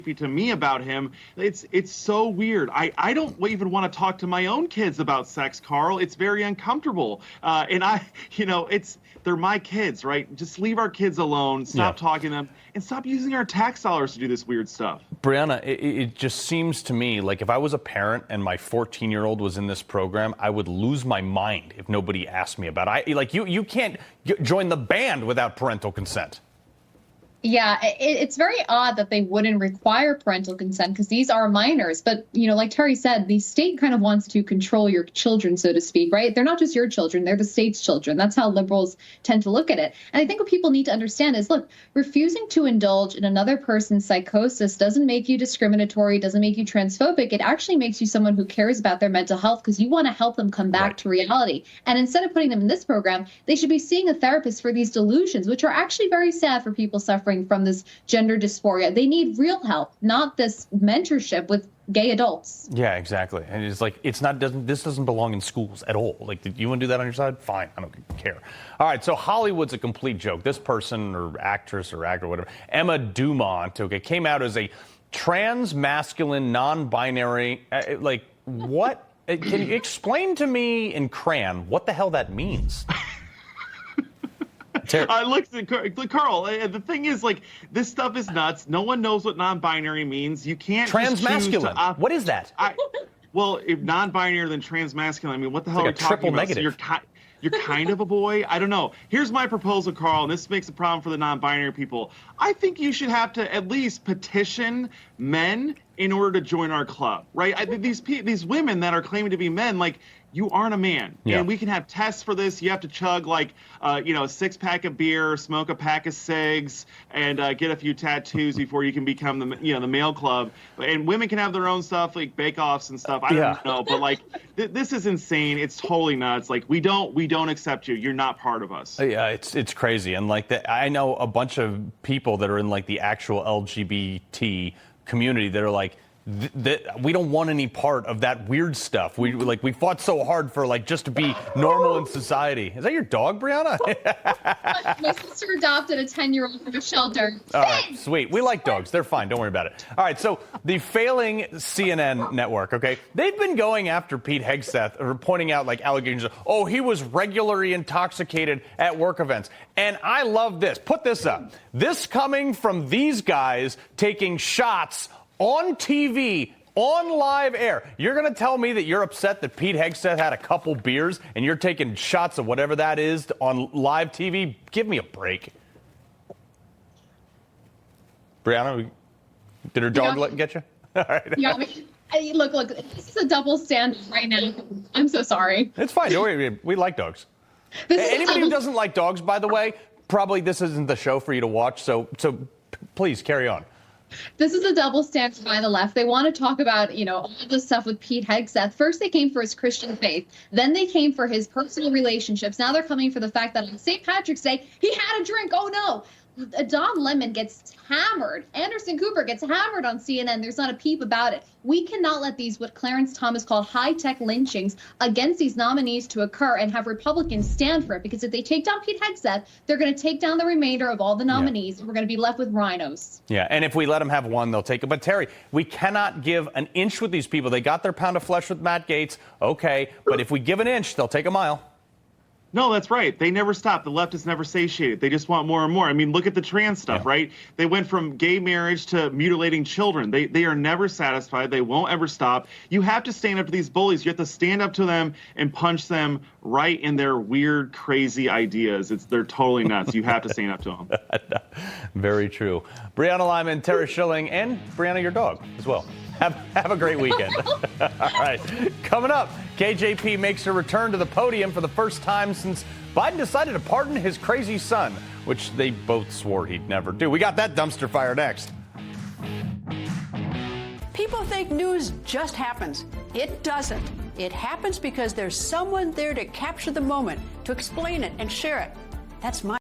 to me about him. It's so weird. I don't even want to talk to my own kids about sex, Carl. It's very uncomfortable. And they're my kids, right? Just leave our kids alone. Stop talking to them and stop using our tax dollars to do this weird stuff. Brianna, it just seems to me like if I was a parent and my 14-year-old was in this program, I would lose my mind if nobody asked me about it. You can't join the band without parental consent. Yeah, it's very odd that they wouldn't require parental consent because these are minors. But, like Terry said, the state kind of wants to control your children, so to speak, right? They're not just your children, they're the state's children. That's how liberals tend to look at it. And I think what people need to understand is, look, refusing to indulge in another person's psychosis doesn't make you discriminatory, doesn't make you transphobic. It actually makes you someone who cares about their mental health because you want to help them come back to reality. And instead of putting them in this program, they should be seeing a therapist for these delusions, which are actually very sad for people suffering from this gender dysphoria. They need real help, not this mentorship with gay adults. Yeah, exactly. And it's like, this doesn't belong in schools at all. Like, you want to do that on your side? Fine, I don't care. All right, so Hollywood's a complete joke. This person or actress or actor, whatever, Emma Dumont, came out as a trans masculine, non-binary, what? Can you explain to me in crayon what the hell that means? Look, Carl, the thing is, this stuff is nuts. No one knows what non-binary means. You can't transmasculine. What is that? Well, if non-binary then transmasculine, I mean, what the hell are you talking about? Negative. So you're kind of a boy? I don't know. Here's my proposal, Carl, and this makes a problem for the non-binary people. I think you should have to at least petition men in order to join our club, right? These women that are claiming to be men, you aren't a man. Yeah. And we can have tests for this. You have to chug a 6-pack of beer, smoke a pack of cigs, and get a few tattoos before you can become the male club. And women can have their own stuff, like bake-offs and stuff. I don't know, but this is insane. It's totally nuts. We don't accept you. You're not part of us. Yeah, it's crazy. And I know a bunch of people that are in the actual LGBT community that are like, we don't want any part of that weird stuff. We fought so hard for just to be normal in society. Is that your dog, Brianna? My sister adopted a 10-year-old from a shelter. All right, sweet. We like dogs. They're fine. Don't worry about it. All right, so the failing CNN network, they've been going after Pete Hegseth or pointing out allegations of, oh, he was regularly intoxicated at work events. And I love this. Put this up. This coming from these guys taking shots on TV, on live air. You're going to tell me that you're upset that Pete Hegseth had a couple beers and you're taking shots of whatever that is on live TV? Give me a break. Brianna, did her dog get you? All right. Yeah, look, this is a double standard right now. I'm so sorry. It's fine. Don't worry. We like dogs. Anybody who doesn't like dogs, by the way, probably this isn't the show for you to watch. So please carry on. This is a double standard by the left. They want to talk about, all this stuff with Pete Hegseth. First, they came for his Christian faith. Then they came for his personal relationships. Now they're coming for the fact that on St. Patrick's Day, he had a drink. Oh, no. Don Lemon gets hammered. Anderson Cooper gets hammered on CNN. There's not a peep about it. We cannot let these, what Clarence Thomas called high-tech lynchings against these nominees to occur and have Republicans stand for it. Because if they take down Pete Hegseth, they're going to take down the remainder of all the nominees. And we're going to be left with rhinos. Yeah, and if we let them have one, they'll take it. But, Terry, we cannot give an inch with these people. They got their pound of flesh with Matt Gaetz. Okay, but if we give an inch, they'll take a mile. No, that's right. They never stop. The left is never satiated. They just want more and more. I mean, look at the trans stuff, right? They went from gay marriage to mutilating children. They are never satisfied. They won't ever stop. You have to stand up to these bullies. You have to stand up to them and punch them right in their weird, crazy ideas. They're totally nuts. You have to stand up to them. Very true. Brianna Lyman, Tara Schilling, and Brianna, your dog, as well. Have a great weekend. All right. Coming up, KJP makes a return to the podium for the first time since Biden decided to pardon his crazy son, which they both swore he'd never do. We got that dumpster fire next. People think news just happens. It doesn't. It happens because there's someone there to capture the moment, to explain it and share it. That's my